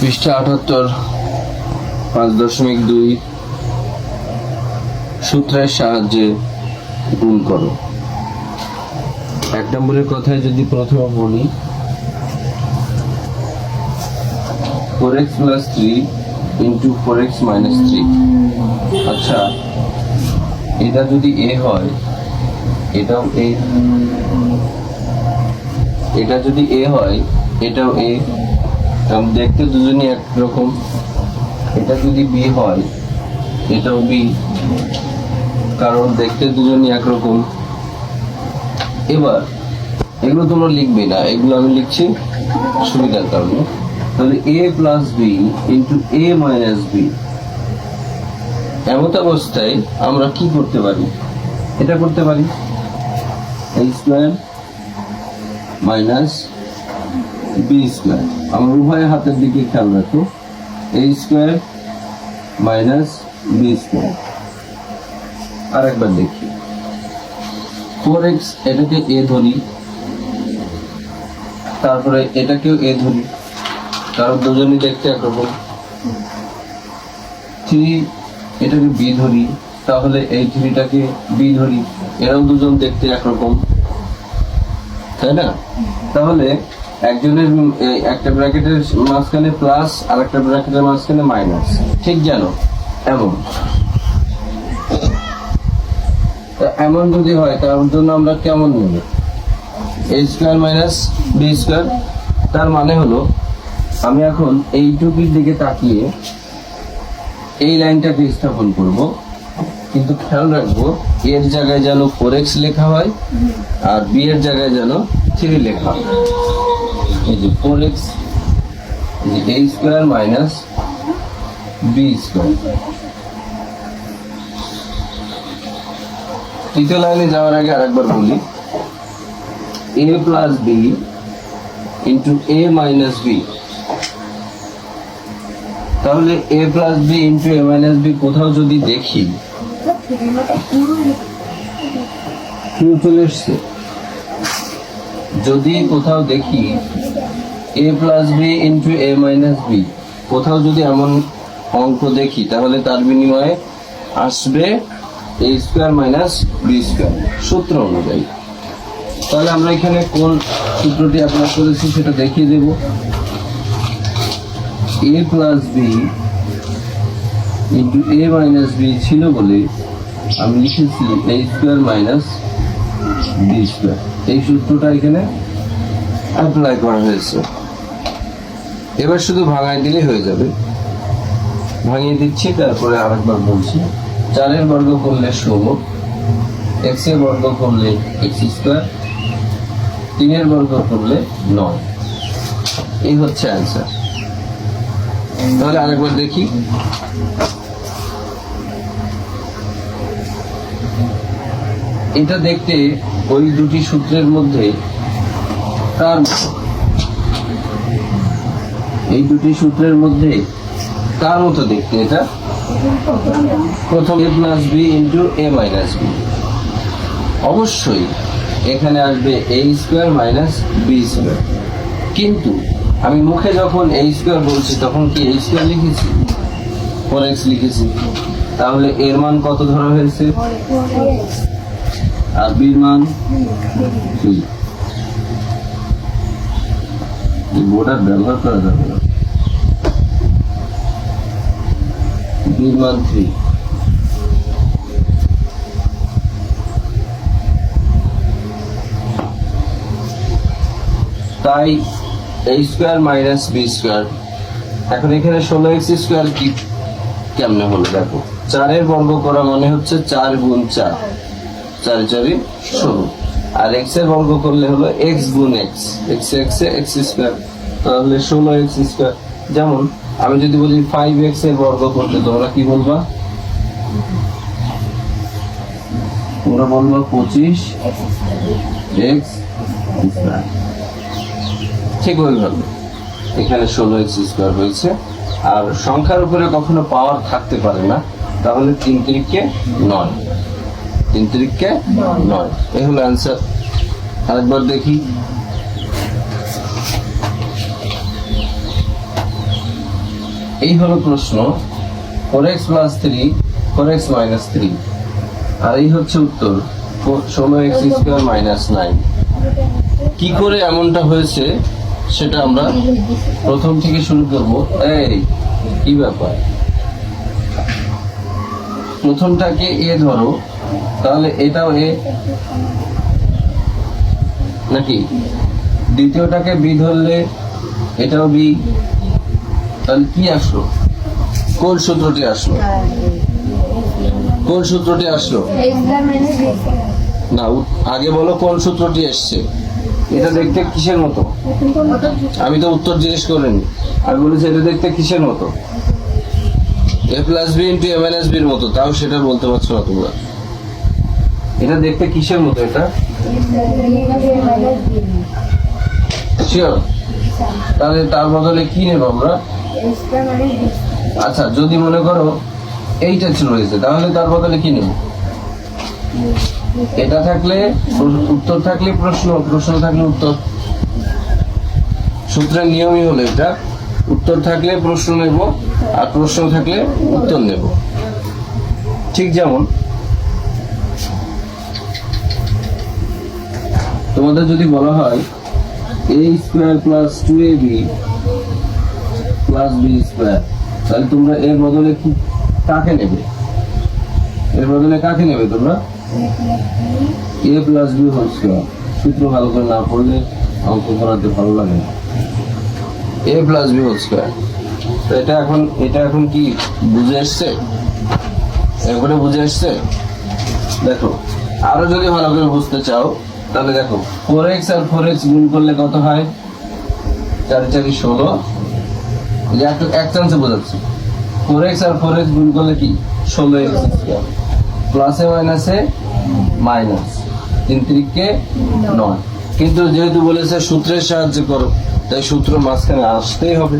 পৃষ্ঠা 78 5.2 সূত্রের সাহায্যে গুণ করো। 1 নম্বরের কথায় যদি প্রথমে বলি 4x plus 3 into 4x minus 3। আচ্ছা, এটা যদি a হয় এটাও a, এটা যদি a হয় এটাও a, কারণ দেখতে দুজনই একরকম। এটা যদি b হয় এটাও b, কারণ দেখতে দুজনই একরকম। এবার এগুলো তোমরা লিখবে না, এগুলো আমি লিখছি সুবিধার কারণে। তাহলে a plus b into a minus b, এমত অবস্থায় আমরা কি করতে পারি? এটা করতে পারি a square minus b square. আমরা উভয় হাতের দিকে খেয়াল রাখো, a square minus b square. আর একবার দেখি 4x, এটাকে a ধরি, তারপরে এটাকেও a ধরি, কারণ দুজনই দেখতে একরকম। 3, এটাকে b ধরি, তাহলে এই 3টাকে b ধরি, এরাও দুজন দেখতে একরকম, তাই না? তাহলে একজনের একটা ব্র্যাকেটের মাঝখানে প্লাস আর একটা ব্র্যাকেটের মাঝখানে মাইনাস, ঠিক জানো এমন। এমন যদি হয় তার জন্য আমরা কেমন নেব? a square minus b square. তার মানে হলো আমি এখন এইটুকুর দিকে তাকিয়ে এই লাইনটাকে স্থাপন করব, কিন্তু খেয়াল রাখবো এর জায়গায় যেন 4x লেখা হয় আর b এর জায়গায় যেন 3 লেখা হয়। এই যে 4x, a square minus b square. তৃতীয় লাইনে যাওয়ার আগে আরেকবার বলি, a plus b into a minus b। তাহলে a plus b into a minus b কোথাও যদি দেখি, চলে এসছে, যদি কোথাও দেখি a plus b into a minus b, কোথাও যদি এমন অঙ্ক দেখি, তাহলে তার বিনিময়ে আসবে a square minus b square সূত্র অনুযায়ী। তাহলে আমরা এখানে কোন সূত্রটি অ্যাপ্লাই করেছি সেটা দেখিয়ে দেব। a plus b into a minus b ছিল বলে আমি লিখেছি a square minus b square. এই সূত্রটা এখানে অ্যাপ্লাই করা হয়েছে। এবার শুধু ভাঙায় দিলে হয়ে যাবে। ভাঙিয়ে দিচ্ছি, তারপরে আরেকবার বলছি। 4 এর বর্গ করলে 16, x এর বর্গ করলে x স্কয়ার, 3 এর বর্গ করলে 9। এই হচ্ছে অ্যান্সার। তাহলে আরেকবার দেখি, এটা দেখতে ওই দুটি সূত্রের মধ্যে কার মতো? এই দুটি সূত্রের মধ্যে কার মতো দেখতে এটা? প্রথম a plus b into a minus b। অবশ্যই এখানে আসবে a square minus b square, কিন্তু আমি মুখে যখন a স্কয়ার বলছি তখন কি a স্কয়ার লিখেছি? 4x লিখেছি। তাহলে এর মান কত ধরা হয়েছে? আর b এর মান 3। এই বোর্ডার ব্যবহার করা যাবে না। b এর মান 3। তাই a square minus b square. এখন এখানে 16x স্কয়ার কি কেমনে হলো দেখো। 4 এর বর্গ করা মানে হচ্ছে 4 গুণ 4, 4 4 16। আর x এর বর্গ করলে হলো x গুণ x, x x এ x স্কয়ার, তাহলে 16x স্কয়ার। যেমন আমি যদি বলি 5x এর বর্গ করতে, তোমরা কি বলবা? তোমরা বলবা 25x স্কয়ার। ঠিক ওইভাবে এখানে 16x স্কয়ার হয়েছে। আর সংখ্যার উপরে কখনো পাওয়ার থাকতে পারে না, তাহলে 3 3 9, 3 3 9। এই হলো অ্যান্সার। আরেকবার দেখি, এই হলো প্রশ্ন 4x + 3 4x - 3, আর এই হচ্ছে উত্তর 16x² - 9। কি করে এমনটা হয়েছে সেটা আমরা প্রথম থেকে শুরু করব। এই কি ব্যাপার, প্রথমটাকে এ ধরো, তাহলে এটাও এ নাকি? দ্বিতীয়টাকে বি ধরলে এটাও বি, তাহলে কি আসলো? কোন সূত্রটি আসলো? কোন সূত্রটি আসলো? না, আগে বলো কোন সূত্রটি এসছে। এটা দেখতে কিসের মতো? আমি তো উত্তর জিজ্ঞেস করিনি, আমি বলেছি এটা দেখতে কিসের মতো? a + b * a - b এর মতো। তাও সেটা বলতে পারছো না তোমরা। এটা দেখতে কিসের মতো? এটা শিওর? তাহলে তার বদলে কি নেব আমরা? আচ্ছা, যদি মনে করো এইটা রয়েছে, তাহলে তার বদলে কি নেব? এটা থাকলে উত্তর, থাকলে প্রশ্ন, প্রশ্ন থাকলে উত্তর। সূত্রের নিয়মই হলো এটা, উত্তর থাকলে প্রশ্ন নেব, আর প্রশ্ন থাকলে উত্তর নেব। ঠিক যেমন তোমাদের যদি বলা হয় a² + 2ab + b², তাহলে তোমরা এর বদলে কি কাকে নেবে? এর বদলে কাকে নেবে তোমরা? a + b²। সূত্র ভালো করে না পড়লে অঙ্ক করাতে ভালো লাগে না। a + b²। তো এটা এখন কি বুঝে আসছে? এবারে বুঝে আসছে? দেখো, আরো যদি ভালো করে বুঝতে চাও তাহলে দেখো 4x আর 4x গুণ করলে কত হয়? 4 × 4 = 16। এক চান্সে বোঝাচ্ছি, 4x আর 4x গুণ করলে কি? 16x²। প্লাসে মাইনাসে মাইনাস, 3 × 3 = 9। কিন্তু যেহেতু বলেছে সূত্রের সাহায্যে করো, তাই সূত্র মাঝখানে আসতেই হবে,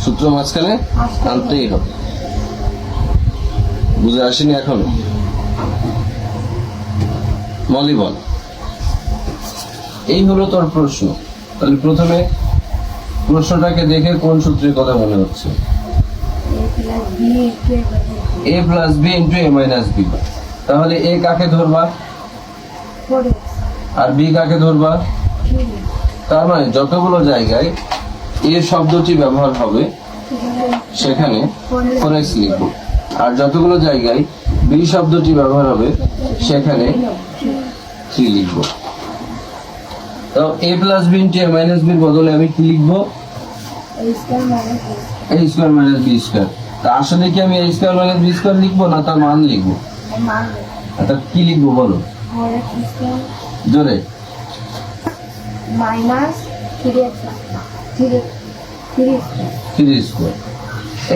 সূত্র মাঝখানে আনতেই হবে। বুঝে আসেনি এখনো? মলি বল। এই হলো তোর প্রশ্ন। তাহলে প্রথমে প্রশ্নটাকে দেখে কোন সূত্রের কথা মনে হচ্ছে? a + b * a - b। তাহলে a কাকে ধরবা আর b কাকে ধরবা? তার মানে যতগুলো জায়গায় a শব্দটি ব্যবহার হবে সেখানে 4x লিখব, আর যতগুলো জায়গায় b শব্দটি ব্যবহার হবে সেখানে 3 লিখব। তো a + b * a - b এর বদলে আমি কি লিখবো? a² - b²। তা আসলে কি আমি a² - b² লিখবো না তার মান লিখবো? তা কি লিখবো বলো জোরে? -3²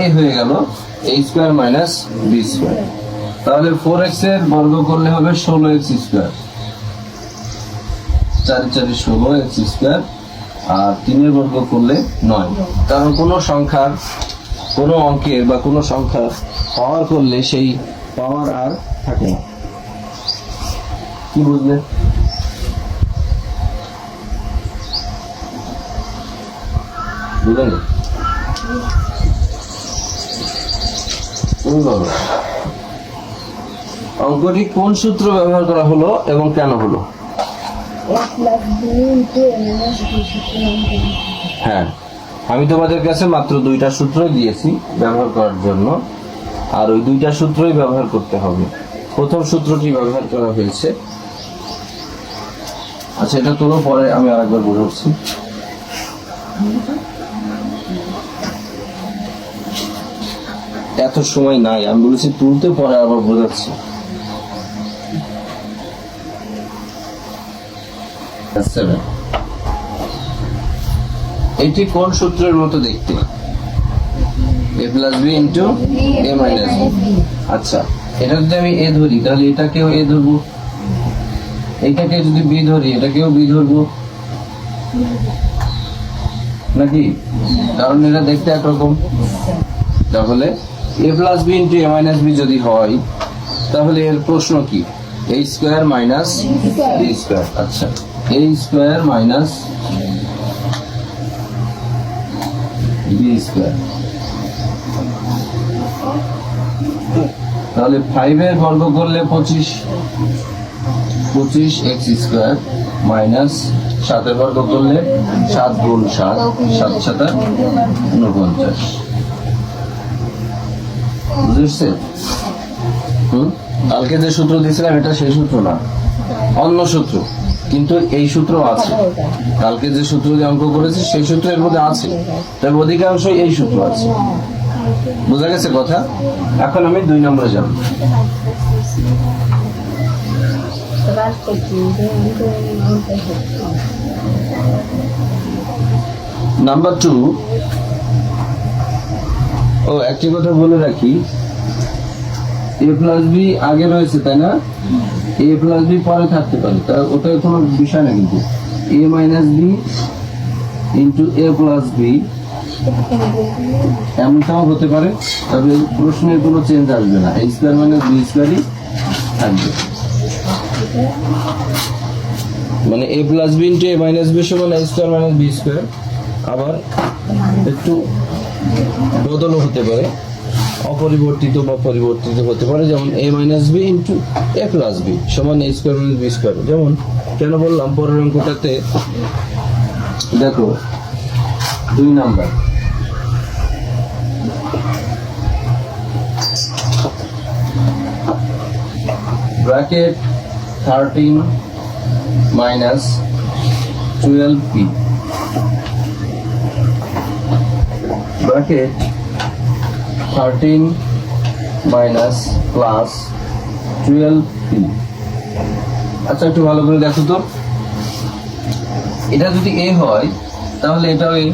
এই হয়ে গেল a² - b²। তাহলে 4x এর বর্গ করলে হবে 16x²। 4 × 4 = 16x², আর 3 এর বর্গ করলে 9। কারণ কোনো সংখ্যার, কোনো অঙ্কের বা কোনো সংখ্যার পাওয়ার করলে সেই পাওয়ার আর থাকে না। কি বুঝলে? বুঝলেন? অঙ্কটি কোন সূত্র ব্যবহার করা হলো এবং কেন হলো? হ্যাঁ, আমি তোমাদের কাছে মাত্র 2টা সূত্রই দিয়েছি ব্যবহার করার জন্য, আর ওই 2টা সূত্রই ব্যবহার করতে হবে। প্রথম সূত্রটি ব্যবহার করা হয়েছে। আচ্ছা, এটা তোলো, পরে আমি আরেকবার বোঝাচ্ছি। এত সময় নাই, আমি বলেছি তুলতে, পরে আবার বোঝাচ্ছি। এটি কোন সূত্রের মতো দেখতে? a + b * a - b। আচ্ছা, এটা যদি আমি a ধরি তাহলে এটাকেও a ধরবো, এটাকে যদি b ধরি এটাকেও b ধরবো নাকি? কারণ এটা দেখতে একরকম। তাহলে a + b * a - b যদি হয় তাহলে এর প্রশ্ন কি? a² - b²। আচ্ছা, a² - b² বি স্কোয়ার। তাহলে 5 এর বর্গ করলে 25 এক্স স্কোয়ার মাইনাস 7 এর বর্গ করলে 7 গুণ 7 7 7 49। বুঝেছে? কালকে যে সূত্র দিয়েছিলাম এটা সেই সূত্র না, অন্য সূত্র, কিন্তু এই সূত্র আছে। কালকে যে সূত্র দিয়ে অঙ্ক করেছি সেই সূত্র এর মধ্যে আছে, তবে অধিকাংশ এই সূত্র আছে। বোঝা গেছে কথা? এখন আমি 2 নম্বরে যাব। নাম্বার 2। ও একটি কথা বলে রাখি, a প্লাস বি আগে রয়েছে তাই না, a প্লাস বি পরে থাকতে পারে, তা ওটা কোনো বিষয় না, কিন্তু a minus B into a plus B এমনটাও হতে পারে, তবে প্রশ্নের কোনো চেঞ্জ আসবে না, a স্কোয়ার মাইনাস বি স্কোয়ারই থাকবে। মানে a plus B into a minus B সমান a square minus B square. আবার একটু বদলও হতে পারে, অপরিবর্তিত বা পরিবর্তিত হতে পারে, যেমন a minus B into a plus B সমান a square minus B square. যেমন কেন বললাম, পরের অঙ্কটাতে দেখো 2 number, bracket 13 minus 12p bracket 13 minus plus 12p। আচ্ছা একটু ভালো করে দেখো তো, এটা যদি a হয় তাহলে এটাও a,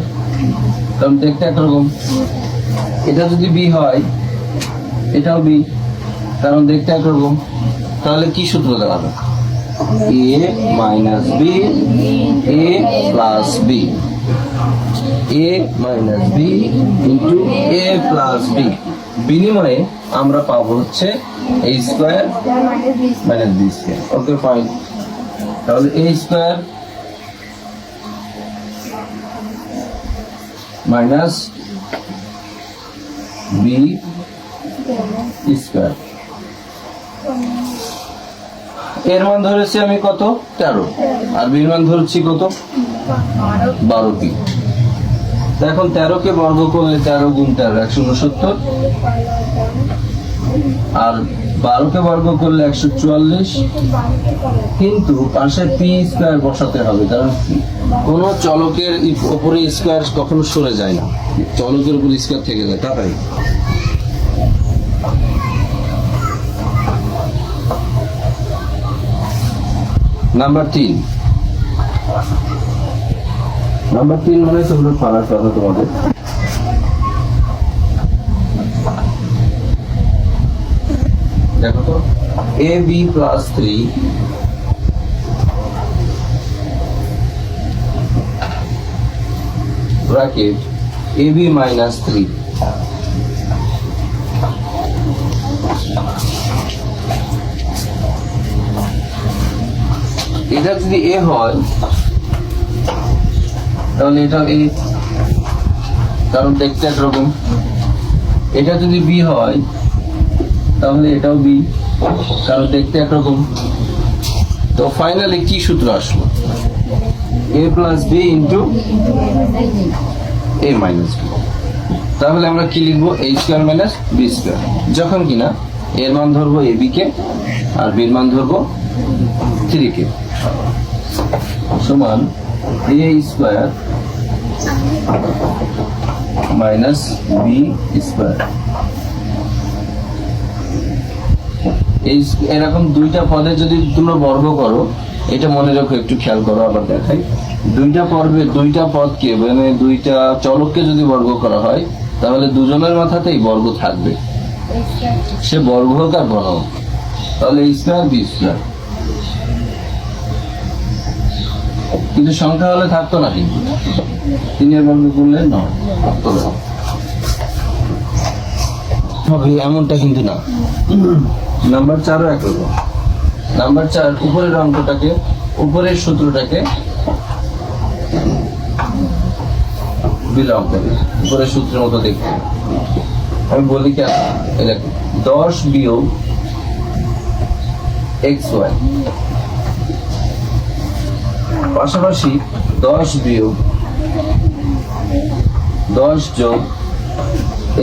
কারণ দেখতে একরকম। এটা যদি b হয় এটাও b, কারণ দেখতে একরকম। তাহলে কি সূত্র দাঁড়াবে? a minus b a plus b, a minus b into a plus b। বিনিময়ে আমরা পাবো হচ্ছে a square minus b square. Okay fine. তাহলে a square minus b square, এর মান ধরেছি আমি কত? 13, আর বির মান ধরছি কত? 12p। এখন 13 কে বর্গ করলে 13 গুণ 13 169, আর 12 কে বর্গ করলে 144, কিন্তু পাশে পি স্কোয়ার বসাতে হবে, কারণ কোন চলকের উপরে স্কোয়ার কখনো সরে যায় না, চলকের উপর স্কোয়ার থেকে যায়। তাই নাম্বার 3 মানে তোমরা পারার কথা তোমাদের। দেখো তো, a b plus 3 bracket a b minus 3, এটা যদি a হয় তাহলে এটা a, কারণ দেখতে একরকম। এটা যদি b হয় তাহলে এটাও b, কারণ দেখতে একরকম। তো ফাইনালি কি সূত্র আসলো? a plus b into a minus b। তাহলে আমরা কি লিখবো? a square minus b square, যখন কিনা এর মান ধরবো a b K R b এর মান ধরবো 3 কে, সমান a square minus b square. এরকম দুইটা পদে যদি তোমরা বর্গ করো, এটা মনে রাখো, একটু খেয়াল করো, আবার দেখাই। দুইটা পদকে মানে দুইটা চলককে যদি বর্গ করা হয় তাহলে দুজনের মাথাতেই বর্গ থাকবে, সে বর্গ হোক আর ঘন হোক। তাহলে a স্কোয়ার b স্কোয়ার, কিন্তু সংখ্যা হলে থাকতো না, কিন্তু 3 এর বর্গ করলে নয় থাকতো না, এমনটা কিন্তু না। নাম্বার 4ও একরকম। নাম্বার 4 উপরের উপরের সূত্রটাকে b বিলং করে উপরে সূত্রের মতো দেখতে। আমি বলি কি, এটা 10 বিয়োগ xy, পাশাপাশি 10 বিয়োগ 10 যোগ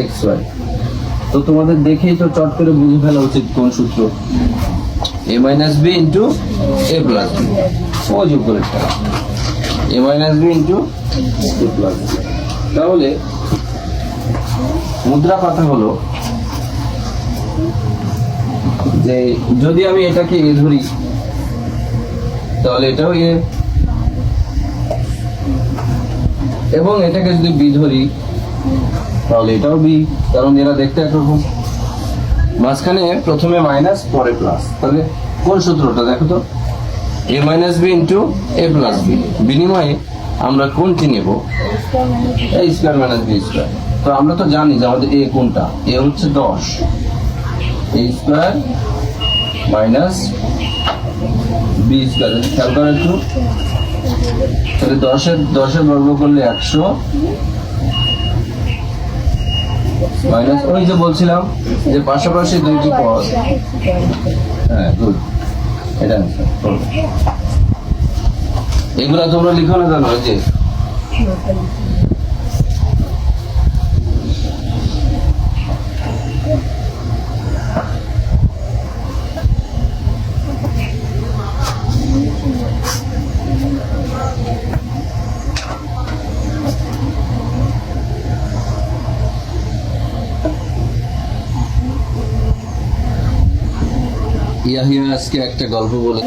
xy। তো তোমাদের দেখেই তো চট করে বুঝে ফেলা উচিত কোন সূত্র, a minus B into A plus B. ও যোগ করে a minus B into A plus B. তাহলে মুদ্রা কথা হলো যে যদি আমি এটাকে এ ধরি তাহলে এটাও এ, এবং এটাকে যদি বি ধরি তাহলে এটাও বি, কারণ এরা দেখতে একরকম। মাঝখানে প্রথমে মাইনাস পরে প্লাস, তাহলে কোন সূত্রটা দেখো তো, a minus B into A plus B. বিনিময়ে আমরা কোনটি নেব, a square minus B square. তো আমরা তো জানি যে আমাদের এ কোনটা, এ হচ্ছে 10, a square minus B square. খেয়াল করা একটু, তাহলে 10-এর বর্গ করলে 100 মাইনাস ওই যে বলছিলাম যে পাশাপাশি দুইটি পদ। হ্যাঁ গুড, এটা এগুলা তোমরা লিখো না জানো যে ইয়াহিয়া আজকে একটা গল্প বলে।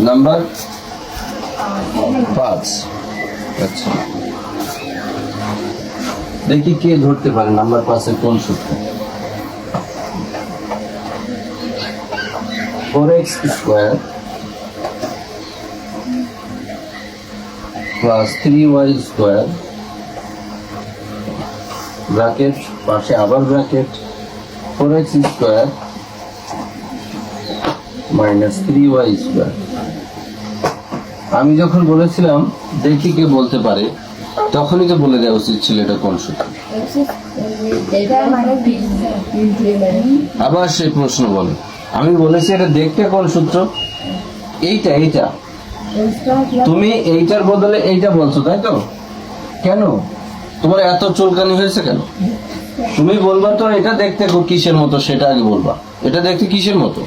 নাম্বার 5। আচ্ছা দেখি কে ধরতে পারে নাম্বার 5-এর কোন সূত্র। 4x square plus 3y square, bracket পাশে আবার bracket, 4x square minus 3y square. আমি যখন বলেছিলাম দেখি কে বলতে পারে, তখনই তো বলে দেওয়া উচিত ছিল এটা কোন সূত্র। আবার সেই প্রশ্ন বলে, আমি বলেছি এটা দেখতে কোন সূত্র, এইটা এইটা। তুমি এইটার বদলে এইটা বলছো, তাই তো? কেন তোমার এত চুলকানি হয়েছে কেন? তুমি বলবা তো এটা দেখতে কিসের মতো, সেটা আগে বলবা। এটা দেখতে কিসের মতো,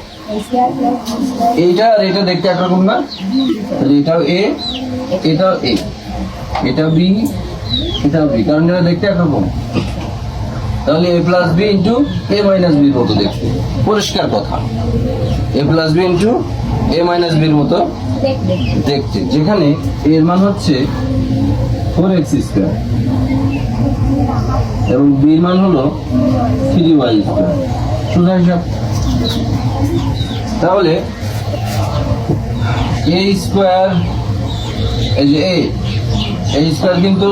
এইটা আর এটা দেখতে একরকম না? এটাও এ, এটাও এ, এটা বি, এটাও বি, কারণ এটা দেখতে একরকম। তাহলে এ প্লাস বি ইন্টু এ মাইনাস বির মতো দেখতে, পরিষ্কার কথা। এ প্লাস বি ইন্টু এ মাইনাস বির মতো দেখতে, যেখানে এর মান হচ্ছে 4x স্কোয়ার এবং বির মান হলো 3y স্কোয়ার। সোজা হিসাব। তাহলে এ স্কোয়ার, এই যে এ স্কোয়ার কিন্তু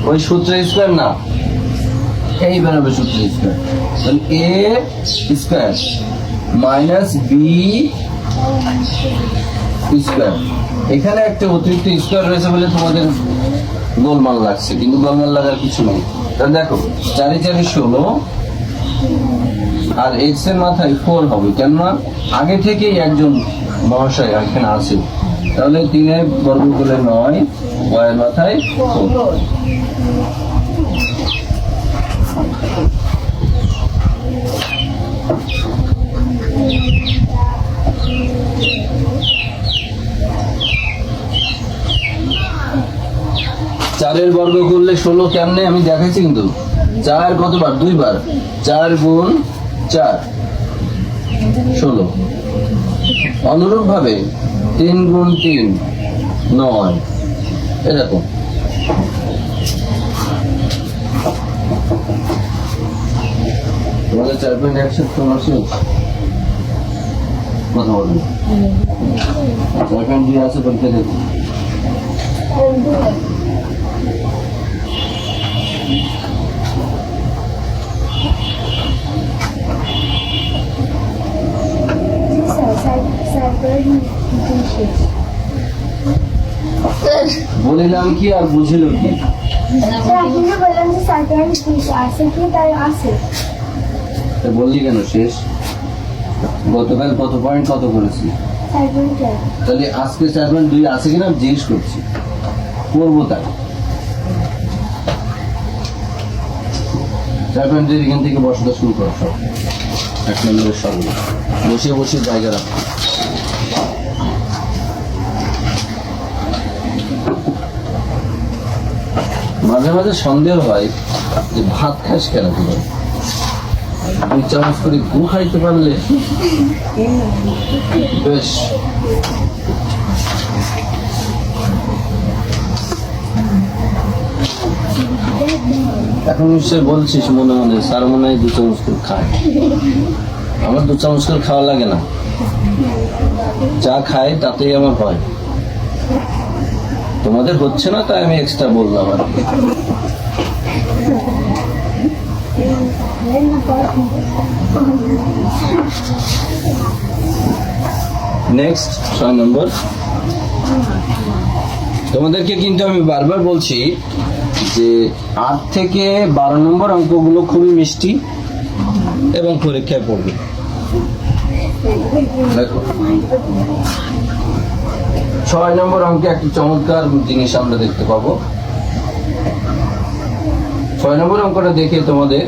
ওই সূত্রের স্কোয়ার না, এই বেরোবে সূত্রের স্কোয়ার। তাহলে A square minus B square. এখানে একটা অতিরিক্ত স্কোয়ার রয়েছে বলে তোমাদের গোলমাল লাগছে, কিন্তু গোলমাল লাগার কিছু নেই। তাহলে দেখো 4×4 16 আর এক্স এর মাথায় 4 হবে, কেননা আগে থেকেই একজন মহাশয় এখানে আছে। তাহলে 3 বর্গ করলে 9, y এর মাথায় 4। চারের বর্গ করলে 16 কেমনে আমি দেখাচ্ছি, কিন্তু 4 কতবার, 2 বার, 4 গুণ 4 16। অনুরূপ ভাবে 3 গুণ 3 9, এরকম। তোমাদের 4.1 তোমার শেষ কথা বলবে, 4.2 আছে বলতে দেখো। বলিলাম কি আর বুঝিল কি? বললাম যে 7.20 আছে কি তাই আছে। তা বললি কেন শেষ? গতকাল কত পয়েন্ট কত করেছি? 7.4 তাহলে আজকে 7.2 আছে কিনা জিজ্ঞেস করছি, করবো তাই। 7.2 এখান থেকে বসাতে শুরু করো সব, 1 নম্বরের সঙ্গে বসে বসে জায়গা রাখো। মাঝে মাঝে সন্দেহ হয় যে ভাত খাস কেন তুই? 2 চামচ করে গু খাইতে পারলে বেশ। এখন নিশ্চয় বলছিস মনে মনে, স্যার মনে হয় 2 চামচ করে খায়। আমার 2 চামচ করে খাওয়া লাগে না, যা খায় তাতেই আমার হয়। তোমাদের হচ্ছে না তাই আমি এক্সট্রা বললাম আর কি। নেক্সট 6 নম্বর। তোমাদেরকে কিন্তু আমি বারবার বলছি যে 8 থেকে 12 নম্বর অঙ্কগুলো খুবই মিষ্টি এবং পরীক্ষায় পড়বে। দেখো 6 নম্বর অঙ্কে একটি চমৎকার জিনিস আমরা দেখতে পাবো। 6 নম্বর অঙ্কটা দেখে তোমাদের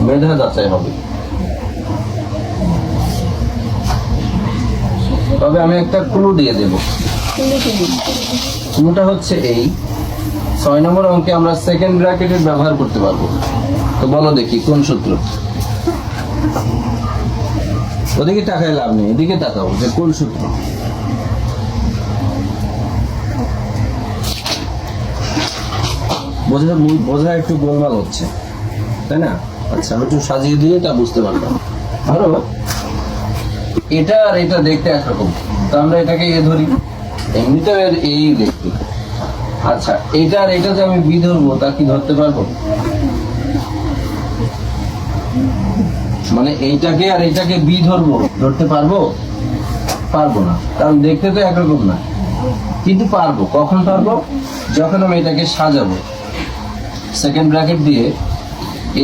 মেধা যাচাই হবে। তবে আমি একটা ক্লু দিয়ে দেব। ক্লুটা হচ্ছে এই, 6 নম্বর অঙ্কে আমরা সেকেন্ড ব্র্যাকেটের ব্যবহার করতে পারবো। তো বলো দেখি কোন সূত্র? ওদিকে তাকায় লাভ নেই, এদিকে তাকাও যে কোন সূত্র। বোঝা একটু গোলমাল হচ্ছে, তাই না? আচ্ছা, আমি একটু সাজিয়ে দিয়ে তা বুঝতে পারলাম। ধরো এটা আর এটা দেখতে একরকম, তো আমরা এটাকে এ ধরি, এমনিতেও এর এই দেখতে। আচ্ছা, এটা আর এটা যে আমি বি ধরবো তা কি ধরতে পারবো? মানে এইটাকে আর এটাকে বি ধরবো, ধরতে পারবো? পারবো না, কারণ দেখতে তো একরকম না। কিন্তু পারবো, কখন পারবো? যখন আমি এটাকে সাজাবো। সেকেন্ড ব্র্যাকেট দিয়ে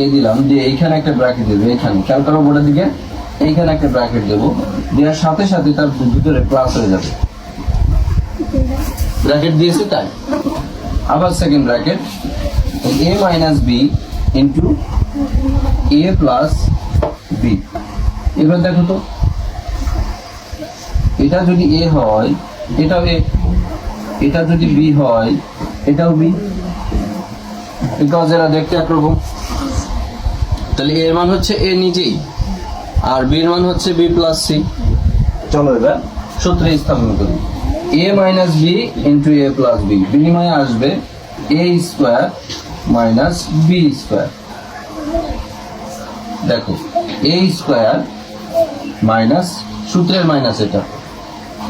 এ দিলাম, দিয়ে এইখানে একটা ব্র্যাকেট দেবো, এইখানে খেয়াল করো বোর্ডের দিকে, এইখানে একটা ব্র্যাকেট দেবো, দেওয়ার সাথে সাথে তার ভিতরে প্লাস হয়ে যাবে। ব্র্যাকেট দিয়েছি তাই। আবার second bracket, A minus B into A plus B. এবার দেখো তো, এটা যদি এ হয় এটাও এ, এটা যদি বি হয় এটাও বি, বিকজ এরা দেখতে একরকম। তাহলে এর মান হচ্ছে এ নিজেই, আর বি এর মান হচ্ছে বি প্লাস সি। চলো এবার সূত্রে স্থাপন করি। এ minus B into A plus B, বিনিময়ে আসবে এ স্কোয়ার মাইনাস বি স্কোয়ার। দেখো এ স্কোয়ার মাইনাস, সূত্রের মাইনাস এটা,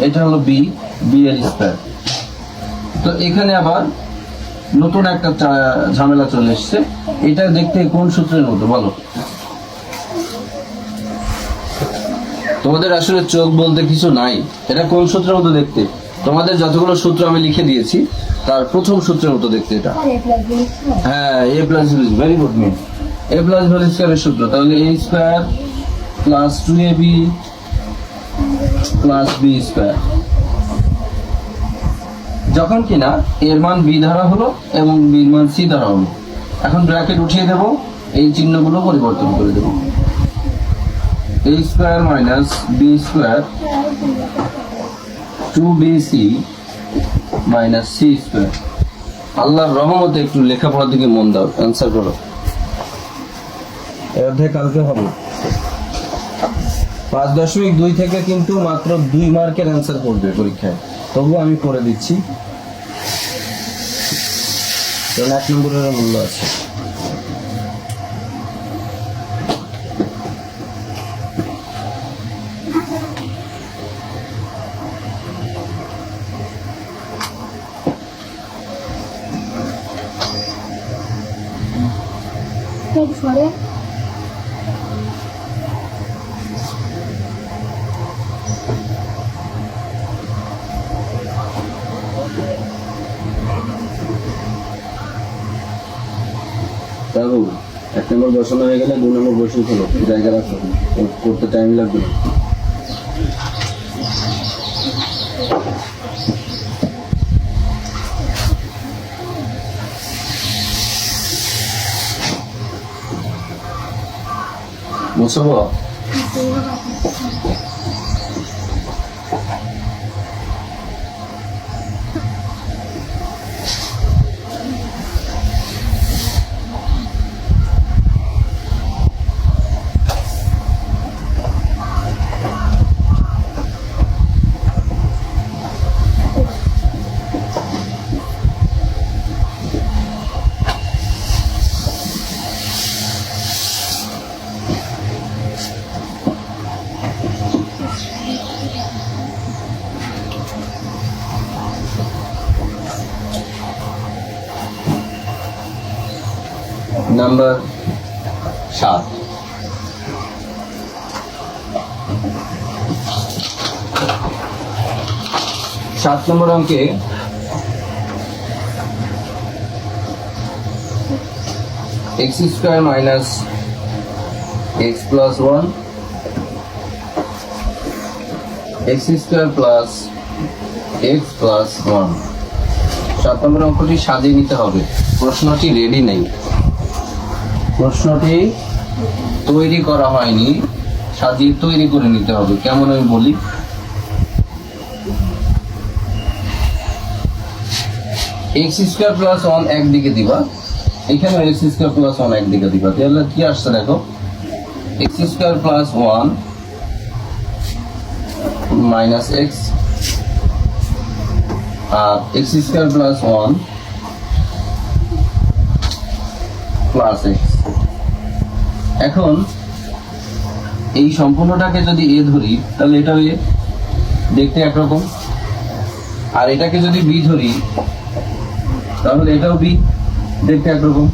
এটা হলো বি, বি এর স্কোয়ার। তো এখানে আবার নতুন একটা ঝামেলা চলে এসছে। এটা দেখতে কোন সূত্রের মতো বলো? তোমাদের আসলে চোখ বলতে কিছু নাই, এটা কোন সূত্রের মতো দেখতে? তোমাদের যতগুলো সূত্র আমি লিখে দিয়েছি তার প্রথম সূত্রের মতো দেখতে এটা। হ্যাঁ, A plus B, very good mean, A plus B স্কোয়ারের সূত্র। তাহলে A square plus 2ab plus B square. যখন কিনা এর মান বি ধরা হলো এবং বির মান সি ধরা হলো, এখন ব্র্যাকেট উঠিয়ে দেব, এই চিহ্নগুলো পরিবর্তন করে দেব। A square minus B square 2bc minus C square. আল্লাহর রহমতে একটু লেখাপড়ার দিকে মন দাও, অ্যান্সার করো। এর অধ্যায় কালকে হবে 5.2 থেকে, কিন্তু মাত্র 2 মার্কের অ্যান্সার করবে পরীক্ষায়, তবু আমি করে দিচ্ছি, কারণ 1 নম্বরের মূল্য আছে। সরে রাখো, 1 নম্বর বসানো হয়ে গেলে 2 নম্বর বসিয়ে ফেলো, জায়গা রাখো, করতে টাইম লাগবে না। বুঝছো? নাম্বার 7, নম্বর অঙ্কে x square minus x plus 1 x square plus x plus 1। 7 নম্বর অঙ্কটি সাজিয়ে নিতে হবে। প্রশ্নটি রেডি নেই, প্রশ্নটি তৈরি করা হয়নি, সাজিয়ে তৈরি করে নিতে হবে। কেমন আমি বলি, x স্কয়ার প্লাস 1 একদিকে দিবা, এখানে x স্কয়ার প্লাস 1 একদিকে দিবা, তাহলে কি আসছে দেখো, x square plus 1 minus x আর x square plus 1 plus x। এখন এই সম্পূর্ণটাকে যদি a ধরি তাহলে এটাও a, দেখতে একরকম, আর এটাকে যদি b ধরি তাহলে এটাও b, দেখতে একরকম।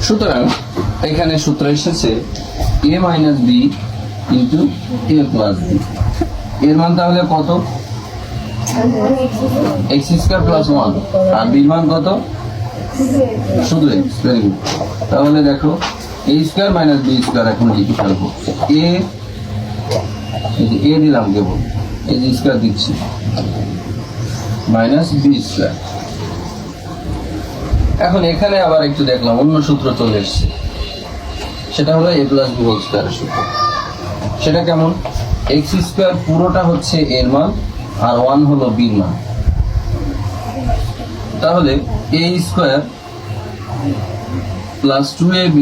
সুতরাং এখানে সূত্র এসেছে a minus b into a plus b। এর মান তাহলে কত, x স্কয়ার প্লাস 1, আর b এর মান কত, শুধু x। Very good. তাহলে দেখো a square minus b square এখন লিখে ফেলবো, a এই যে a দিলাম, কেবল এই যে স্কয়ার দিচ্ছি, মাইনাস b স্কয়ার। এখন এখানে আবার একটু দেখলাম অন্য সূত্র চলে এসেছে, সেটা হলো a প্লাস b হোল স্কয়ারের সূত্র। সেটা কেমন, x স্কয়ার পুরোটা হচ্ছে এর মান আর 1 হলো b এর মান। তাহলে a square plus 2ab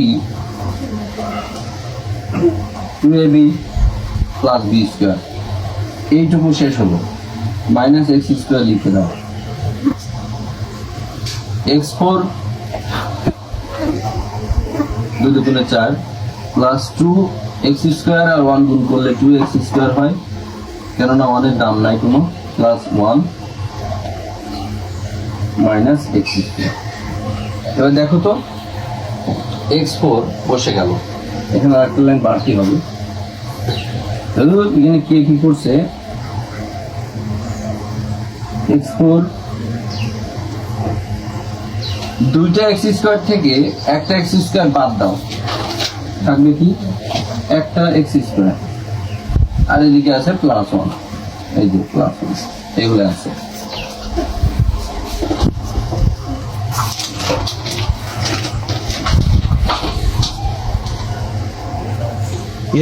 plus b square, এইটুকু শেষ হলো, মাইনাস x স্কয়ার লিখে দাও, x4 2 দুগুণে 4 প্লাস 2x স্কয়ার আর 1 গুণ করলে 2x স্কয়ার হয়, কেননা 1 এর দাম নাই কোনো, প্লাস 1 মাইনাস x স্কয়ার। এবার দেখো তো x4 বসে গেল, এখানে আরেকটা লাইন বাড়তি হবে। এখানে কে কি করছে, x4 দুইটা x স্কয়ার থেকে একটা x স্কয়ার বাদ দাও, থাকবে কি একটা x স্কয়ার, আর এদিকে আছে প্লাস 1, এই যে প্লাস 1, এগুলো আছে।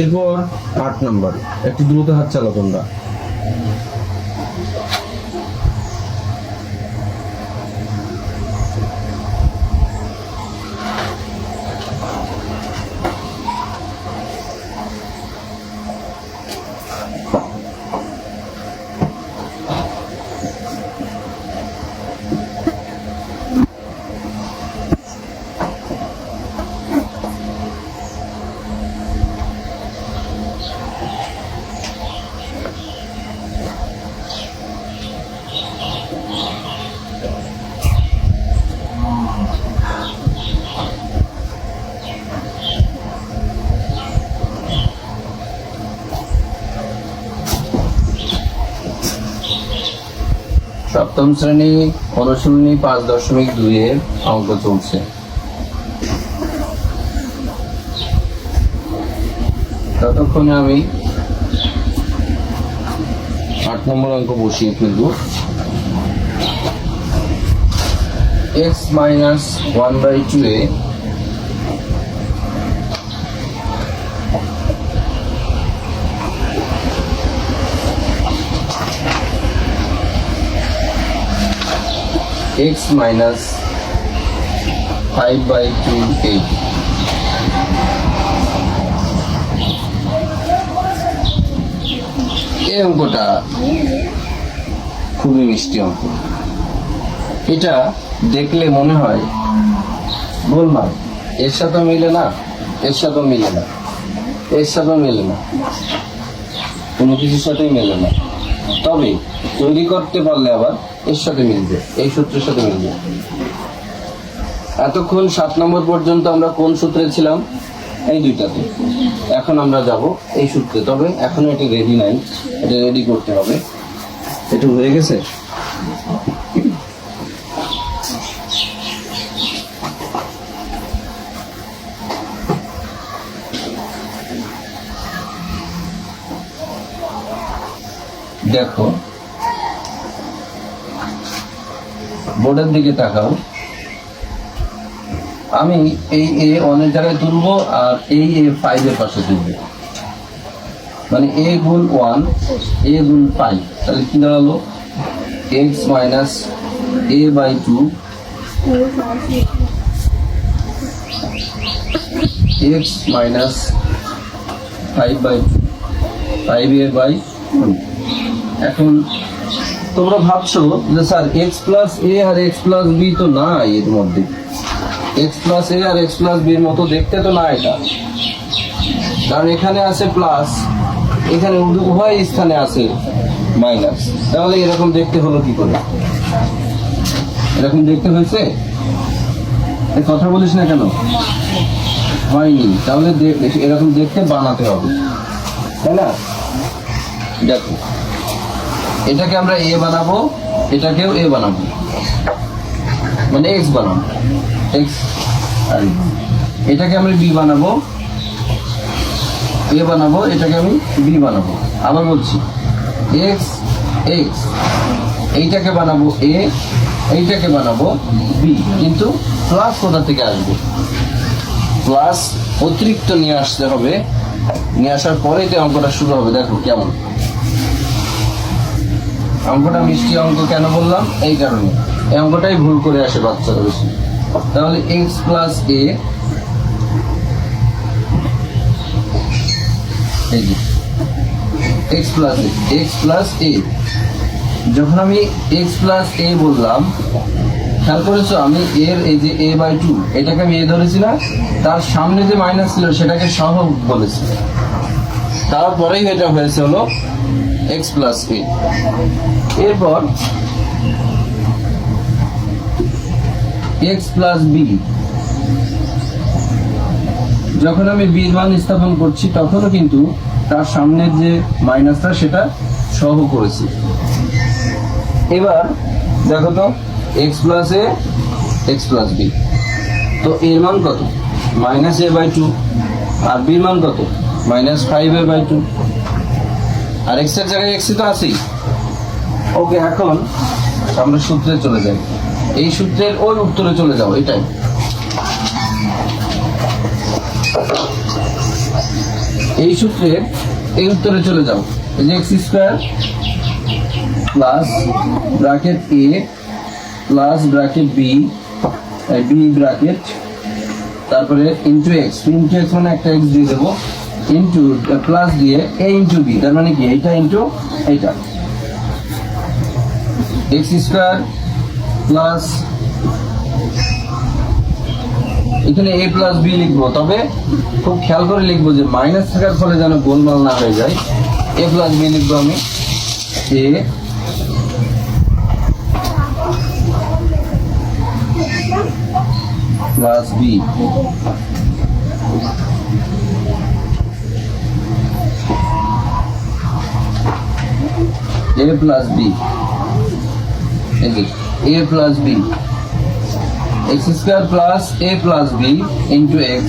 এরপর 8 নম্বর, একটু দ্রুত হাত চালাও তোমরা। সপ্তম শ্রেণী অনুশীলনী 5.2 এর অঙ্ক চলছে। ততক্ষণে আমি 8 নম্বর অঙ্ক বসিয়ে ফেলবো। x minus 1/2a x minus 5/2a এই অঙ্কটা খুবই মিষ্টি অঙ্ক। এটা দেখলে মনে হয় গোলমাল, এর সাথে মিলে না, এর সাথে মিলে না, এর সাথে মেলে না, কোনো কিছুর সাথেই মেলে না। তবে তৈরি করতে পারলে আবার এর সাথে মিলবে, এই সূত্রের সাথে মিলবে। এতক্ষণ 7 নম্বর পর্যন্ত আমরা কোন সূত্রে ছিলাম? এই দুইটাতে। এখন আমরা যাব এই সূত্রে, তবে এখনো এটা রেডি নাই, এটা রেডি করতে হবে। এটা হয়ে গেছে। দেখো বোর্ডের দিকে তাকাও। আমি এই এ অনেক জায়গায় তুলবো আর এই এ 5 এর পাশে তুলবো, মানে a গুণ 1 a গুণ 5, তাহলে কি দাঁড়ালো? x minus a/2 x minus 5/2 5a/2। এখন তোমরা ভাবছো যে স্যার x প্লাস a আর x প্লাস b তো নাই এর মধ্যে, x প্লাস a আর x প্লাস b এর মতো দেখতে তো না এটা, কারণ এখানে আছে প্লাস, এখানে উভয় স্থানে আছে মাইনাস। তাহলে এরকম দেখতে হলো কি করে? এরকম দেখতে হয়েছে? কথা বলিস না কেন? হয়নি। তাহলে এরকম দেখতে বানাতে হবে, তাই না? দেখো এটাকে আমরা a বানাবো, এটাকেও a বানাবো, মানে x বানাবো, x। আর এটাকে আমরা b বানাবো, a বানাবো, এটাকে আমি b বানাবো। আবার বলছি x x, এইটাকে বানাবো a, এইটাকে বানাবো b, কিন্তু প্লাস কোথা থেকে আসবে? প্লাস অতিরিক্ত নিয়ে আসতে হবে, নিয়ে আসার পরেই তো অঙ্কটা শুরু হবে। দেখো কেমন অঙ্কটা মিষ্টি অঙ্ক কেন বললাম? এই কারণে এই অঙ্কটাই ভুল করে আসে বাচ্চারা বেশি। তাহলে x প্লাস a, এই যে x plus a, x plus a। যখন আমি x প্লাস a বললাম, খেয়াল করেছো আমি এর এই যে a/2 এটাকে আমি a ধরেছি না, তার সামনে যে মাইনাস ছিল সেটাকে সহগ বলেছি, তারপরেই এটা হয়েছে হলো x প্লাস a। এরপর x প্লাস b, যখন আমি b এর মান স্থাপন করছি তখনও কিন্তু তার সামনের যে মাইনাসটা সেটা সহ করেছি। এবার দেখো তো x plus a, x plus b, তো এর মান কত? মাইনাস a/2, আর b এর মান কত? মাইনাস 5a/2, আর x এর জায়গায় x তো আছেই। ওকে, এখন আমরা সূত্রে চলে যাই, এই সূত্রের ওই উত্তরে চলে যাও, এটাই। এই সূত্রের এই উত্তরে চলে যাও, এই যে x² plus bracket a plus bracket b, b bracket, তারপরে ইন্টু x, ইন্টু x মানে একটা x দিয়ে দেবো, ইন্টু প্লাস দিয়ে a ইন্টু b, তার মানে কি এইটা ইন্টু এইটা, x² প্লাস, এখানে a প্লাস b লিখবো, তবে খুব খেয়াল করে লিখবো যে মাইনাস থাকার ফলে যেন গোলমাল না হয়ে যায়। a প্লাস b লিখবো আমি, a plus b, a plus b, a plus b, x² plus a plus b into x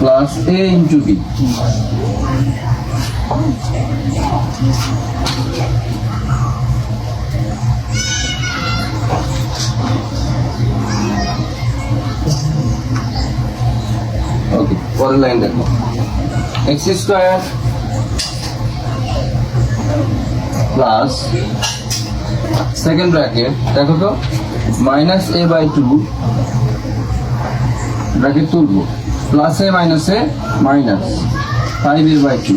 plus A into B. Okay, পরের লাইন দেখো, X square plus second bracket দেখো তো minus A by two bracket তুলবো, plus A minus five A by two.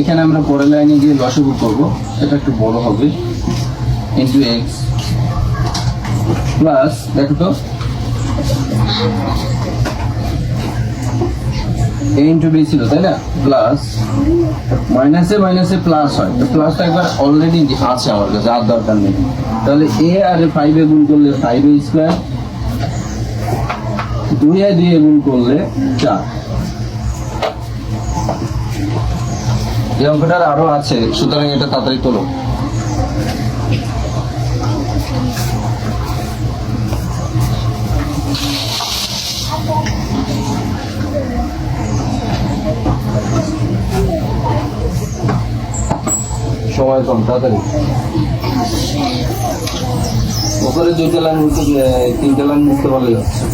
এখানে আমরা পরের লাইনে গিয়ে লসাগু করবো, এটা একটু বড় হবে, ইন্টু এক্স প্লাস দেখো তো এ ইন্টু বি ছিল তাই না, প্লাস মাইনাসে প্লাস হয়, তো প্লাসটা একবার অলরেডি আছে আমার কাছে, আর দরকার নেই। তাহলে এ আর ফাইভ এ গুণ করলে ফাইভ এ স্কোয়ার, দুই আর দুই গুণ করলে 4। এই অঙ্কটার আরো আছে, সুতরাং এটা তাড়াতাড়ি তোলো। সময় কম, তাড়াতাড়ি। ওপরে 2টা লাইন মুছতে 3টা লাইন মুছতে পারলে যাচ্ছে।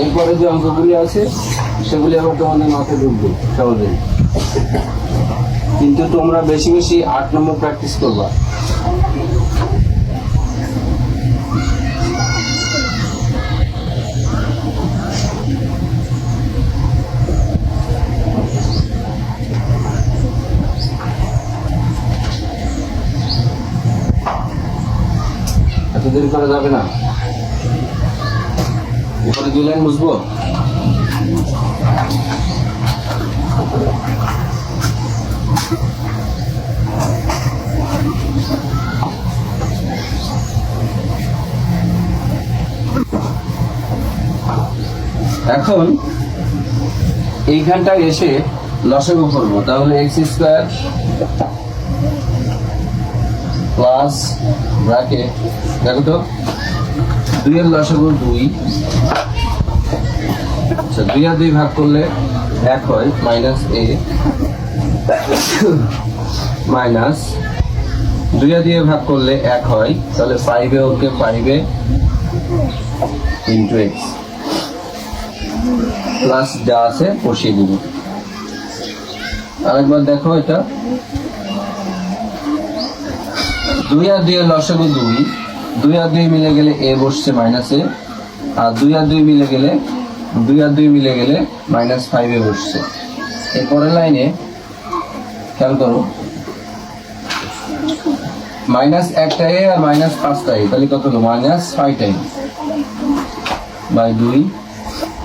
এরপরে যে অঙ্কগুলি আছে সেগুলি আবার তোমাদের মাথায় ঢুকবে সহজেই, কিন্তু তোমরা বেশি বেশি 8 নম্বর প্র্যাকটিস করবা। এত দেরি করা যাবে না। এরপরে 2 লাইন মুছবো। এখন এইখানটায় এসে লসাগু করবো, তাহলে এক্স স্কোয়ার প্লাস ব্র্যাকেট দেখো তো 2 এর লসাগু 2, আচ্ছা 2 আর 2 ভাগ করলে 1 হয়, মাইনাস এ মাইনাস 2 আর 2 ভাগ করলে 1 হয়, তাহলে 5 এ ওকে 5 এ ইন্টু এক্স প্লাস যা আছে বসিয়ে দিব। আরেকবার দেখো, এটা 2 আর 2 এর লসাগু 2, 2 আর 2 মিলে গেলে এ বসছে মাইনাস এ, আর 2 আর 2 মিলে গেলে মাইনাস 5 এ বসছে। এরপরের লাইনে খেয়াল করো, মাইনাস 1টা এ আর মাইনাস 5টা এ, তাহলে কত হলো, মাইনাস 5টা এ বাই 2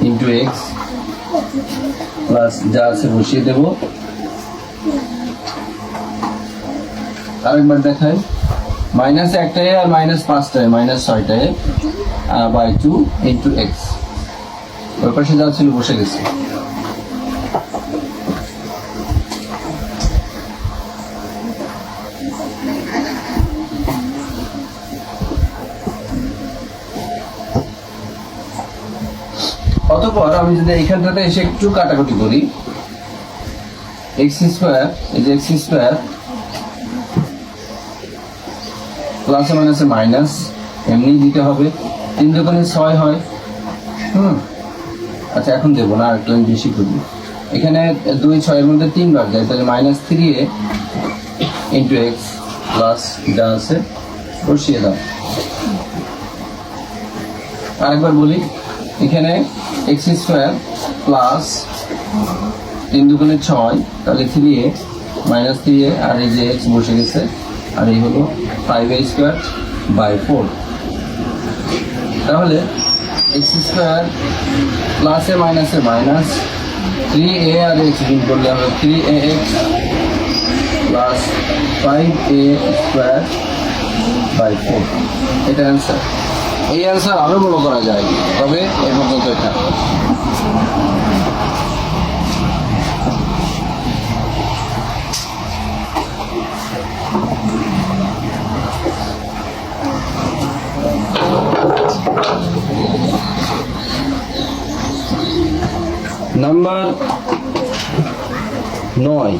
ইন্টু এক্স প্লাস যা আছে বসিয়ে দেব। আরেকবার দেখাই, মাইনাস 1টা এ আর মাইনাস 5টা এ, মাইনাস 6টা এ বাই 2 ইন্টু এক্স। ওই পাশে যা ছিল বসে গেছে। অতঃপর আমি যদি এইখানটাতে এসে একটু কাটাকুটি করি, এক্স স্কোয়ার, এই যে এক্স স্কোয়ার প্লাসে মাইনাসে মাইনাস এমনি দিতে হবে, 3 দোকানে 6 হয়। আচ্ছা এখন দেবো না, আরেকটু আমি বেশি করি, এখানে 2 6 এর মধ্যে 3 বার যায়, তাহলে minus 3a into x plus যা আছে বসিয়ে দাও। আরেকবার বলি, এখানে এক্স স্কোয়ার প্লাস 3 দুগুণে 6, তাহলে 3a মাইনাস 3a, আর এই যে এক্স বসে গেছে, আর এই হলো 5a স্কোয়ার বাই 4। তাহলে এক্স স্কোয়ার প্লাসে মাইনাসে মাইনাস 3a আর এক্স গুণ করলে হবে 3ax plus 5a square by 4। এটা অ্যান্সার। এই অ্যান্সার আরো বড় করা যায়, তবে এই পর্যন্ত এটা। নাম্বার 9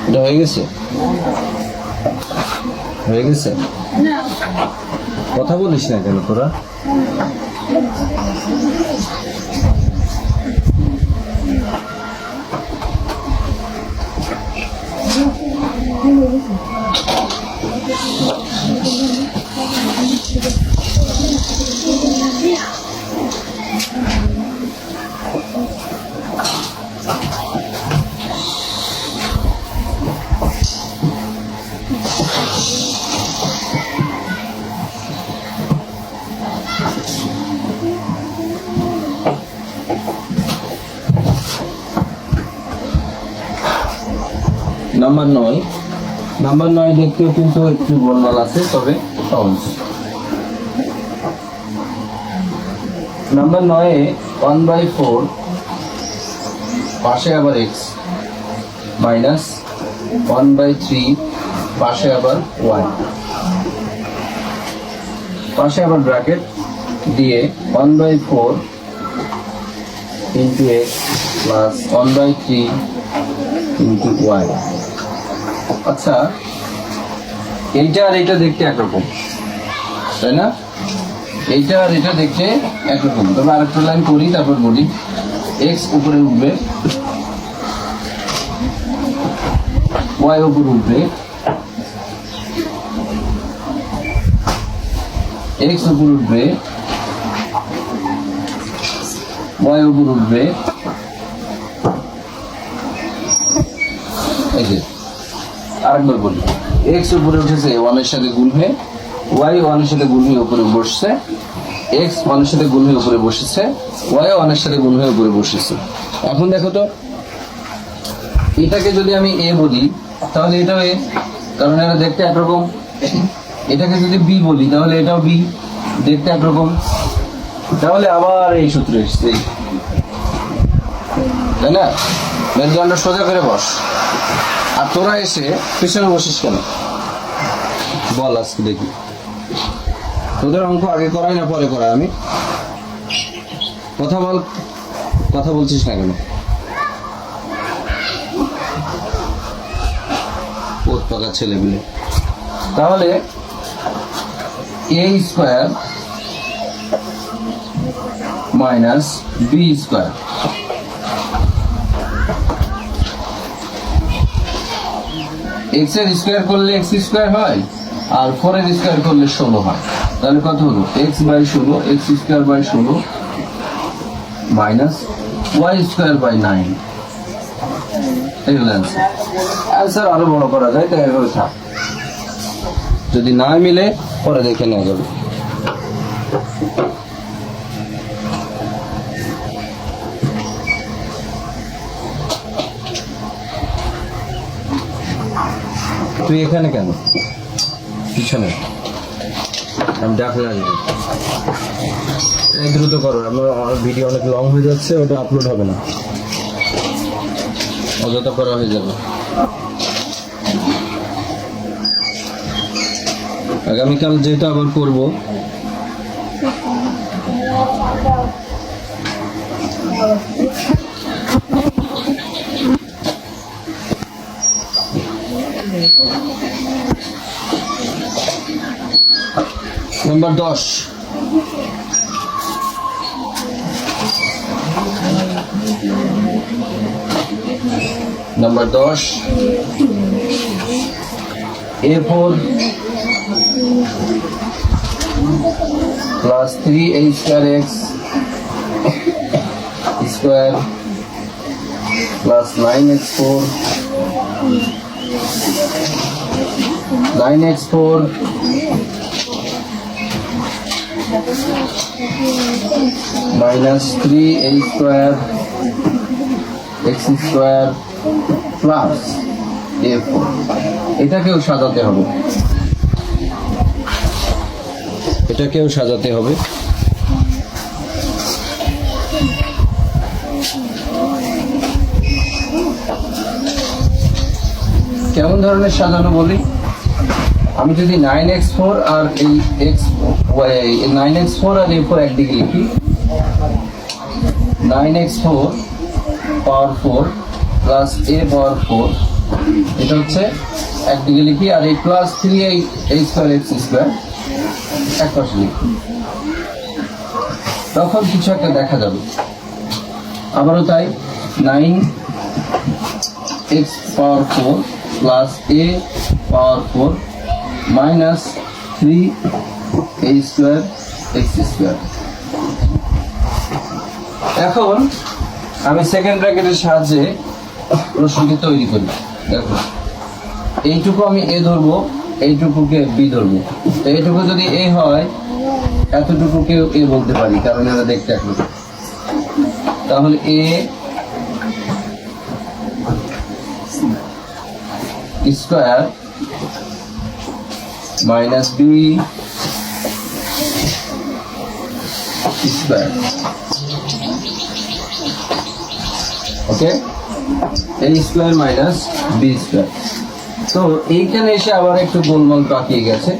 এটা হয়ে গেছে কথা বলিস না কেন তোরা? নাম্বার 9 দেখতেও কিন্তু একটু গোলমাল আছে, তবে সহজ। নাম্বার 9 এ 1/4 পাশে আবার x মাইনাস 1/3 পাশে আবার y, পাশে আবার ব্র্যাকেট দিয়ে 1/4 into x plus 1/3 into y। আচ্ছা, এইটা আর এইটা দেখতে একরকম, তাই না? এইটা আর এটা দেখতে একরকম, তবে আরেকটা লাইন করি, তারপর বলি। x উপরে উঠবে, y উপরে উঠবে, x উপরে উঠবে, y উপরে উঠবে, এই যে আরেকবার বলি, x উপরে উঠেছে 1 এর সাথে গুণ হয়ে, y 1 এর সাথে গুণ হয়ে উপরে বসছে, x 1 এর সাথে গুণ হয়ে উপরে বসেছে, y 1 এর সাথে গুণ হয়ে উপরে বসেছে। এখন দেখো তো, এটাকে যদি আমি a বলি তাহলে এটাও a, কারণ এটা দেখতে একরকম। এটাকে যদি b বলি তাহলে এটাও b, দেখতে একরকম। তাহলে আবার এই সূত্র এসছে, তাই না? মেরুদণ্ড সোজা করে বস। আর তোরা এসে পিছনে বসিস কেন বল? আজকে দেখি তোদের অঙ্ক আগে করাই না পরে করাই? আমি কথা বল, কথা বলছিস না কেন? পোত পাকা ছেলেগুলো। তাহলে a square minus b square, x এর স্কোয়ার করলে x স্কোয়ার হয়, আর 4 এর স্কোয়ার করলে 16 হয়। তাহলে কত হলো? x/16, x square by 16 minus y square by 9। এই হলো অ্যান্সার। অ্যান্সার আরো বড় করা যায়, তাই এভাবে থাক। যদি না মিলে পরে দেখে নেওয়া যাবে। তুই এখানে কেন? পিছনে আমি ডাকলে আসবো। দ্রুত করো, আমার ভিডিও অনেক লং হয়ে যাচ্ছে, ওটা আপলোড হবে না, অযথা করা হয়ে যাবে। আগামীকাল যেহেতু আবার করবো, number 10 a4 plus 3a square x square plus 9x4 minus 3a square x square plus a4। এটাকেও সাজাতে হবে, এটাকেও সাজাতে হবে। কেমন ধরনের সাজানো বলি? আমি যদি 9x4 আর এই x 9x4 আর a4 একদিকে লিখি, 9x4 পাওয়ার 4 প্লাস a পাওয়ার 4, এটা হচ্ছে একদিকে লিখি, আর এই plus 3a square x square এক পাশে লিখি। তখন কিছু একটা দেখা যাবে। আবারও তাই, 9x power 4 plus a power 4 minus 3a square x square. এখন আমি সেকেন্ড ব্র্যাকেটের সাহায্যে প্রশ্নটি তৈরি করি। দেখো, এইটুকু আমি এ ধরবো, এইটুকুকে বি ধরবো। তো এইটুকু যদি এ হয়, এতটুকুকেও এ বলতে পারি, কারণ এরা দেখতে একরকম। তাহলে A square minus B square, okay, A square minus B square. তো এইখানে এসে আবার একটু গোলমাল পাকিয়ে গেছে।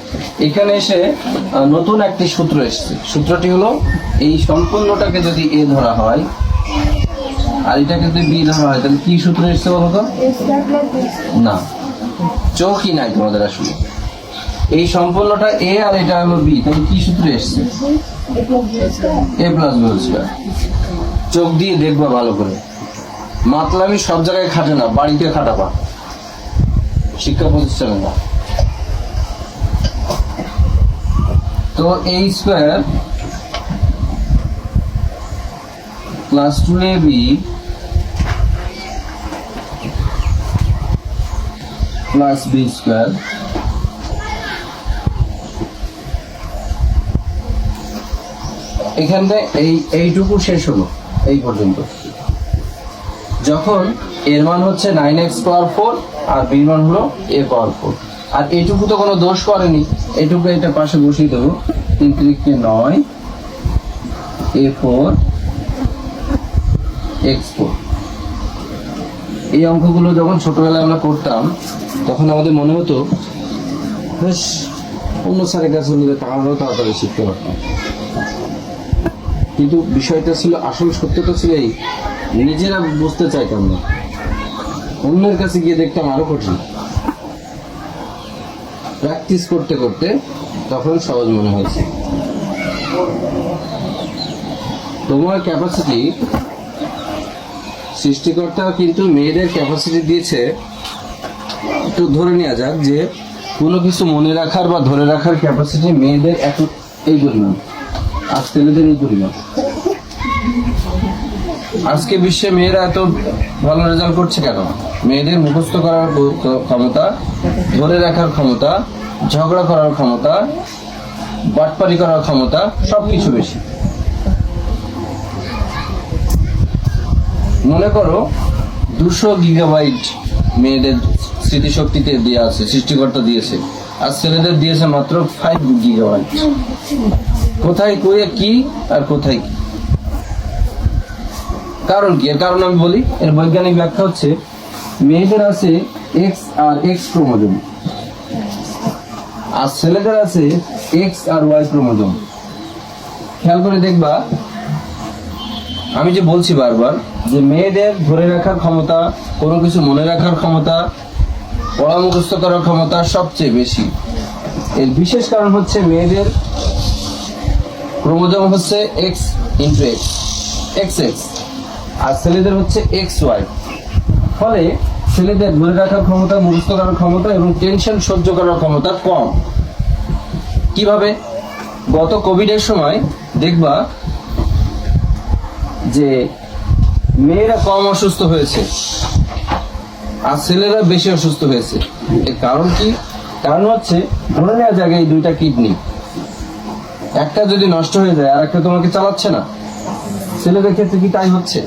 এখানে এসে নতুন একটি সূত্র এসেছে। সূত্রটি হলো, এই সম্পূর্ণটাকে যদি এ ধরা হয় আর এটাকে যদি বি ধরা হয়, তাহলে কি সূত্র এসছে বলতো? না, চোখই নাই তোমাদের আসলে। এই সম্পূর্ণটা এ আর এটা হলো বি, তাহলে কি সূত্র এসছে? এ প্লাস বি হোল স্কয়ার। চোখ দিয়ে দেখবা ভালো করে, মাতলামি সব জায়গায় খাটে না, বাড়িতে খাটাবা, শিক্ষা প্রতিষ্ঠানে না। তো a square plus 2ab plus b square এখানে এইটুকু শেষ হলো এই পর্যন্ত। যখন এর মান হচ্ছে 9x পাওয়ার 4 আর b মান হলো a পাওয়ার 4, আর এইটুকু তো কোনো দোষ করেনি, এইটুকু এটা পাশে বসিয়ে দেবো। 3 3 9 a4 x4। এই অঙ্কগুলো যখন ছোটবেলায় আমরা করতাম, তখন আমাদের মনে হতো বেশ অন্য স্যারের কাছে নিলে তাহলেও তাড়াতাড়ি শিখতে পারতাম। কিন্তু বিষয়টা ছিল, আসল সত্যটা ছিল এই, নিজেরা বুঝতে চাইতাম না, অন্যের কাছে গিয়ে দেখতাম আরো কঠিন। প্র্যাকটিস করতে করতে তখন সহজ মনে হয়েছে। তোমার ক্যাপাসিটি, সৃষ্টিকর্তা কিন্তু মেয়েদের ক্যাপাসিটি দিয়েছে, একটু ধরে নেওয়া যাক যে কোনো কিছু মনে রাখার বা ধরে রাখার ক্যাপাসিটি মেয়েদের এই পরিমাণ, আর ছেলেদের এই পরিমাণ। আজকে বিশ্বে মেয়েরা এত ভালো রেজাল্ট করছে কেন? মেয়েদের মুখস্থ করার ক্ষমতা, ধরে রাখার ক্ষমতা, ঝগড়া করার ক্ষমতা, বাটপারি করার ক্ষমতা, সবকিছু বেশি। মনে করো 200 গিগাবাইট মেয়েদের স্মৃতিশক্তিতে দেওয়া আছে, সৃষ্টিকর্তা দিয়েছে, আর ছেলেদের দিয়েছে মাত্র 5 গিগাবাইট। কোথায় কয়ে কি আর কোথায় কি? কারণ কি? এর কারণ আমি বলি, এর বৈজ্ঞানিক ব্যাখ্যা হচ্ছে, মেয়েদের আছে এক্স আর এক্স ক্রোমোজোম, আর ছেলেদের আছে এক্স আর ওয়াই ক্রোমোজোম। খেয়াল করে দেখবা, আমি যে বলছি বারবার যে মেয়েদের ধরে রাখার ক্ষমতা, কোনো কিছু মনে রাখার ক্ষমতা, পড়া মুখস্থ করার ক্ষমতা সবচেয়ে বেশি। এর বিশেষ কারণ হচ্ছে মেয়েদের ক্রোমোজোম হচ্ছে X into X, X X, আর ছেলেদের হচ্ছে এক্স ওয়াই। ফলে ছেলেদের ধরে রাখার ক্ষমতা, মুখস্থ করার ক্ষমতা এবং টেনশন সহ্য করার ক্ষমতা কম। কিভাবে? গত কোভিডের সময় দেখবা যে মেয়েরা কম অসুস্থ হয়েছে আর ছেলেরা বেশি অসুস্থ হয়েছে। এর কারণ কি? কারণ হচ্ছে, ধরে নেওয়া যায় এই দুইটা কিডনি, একটা যদি নষ্ট হয়ে যায় আর একটা তোমাকে চালাচ্ছে না। ছেলেদের ক্ষেত্রে কি তাই হচ্ছে?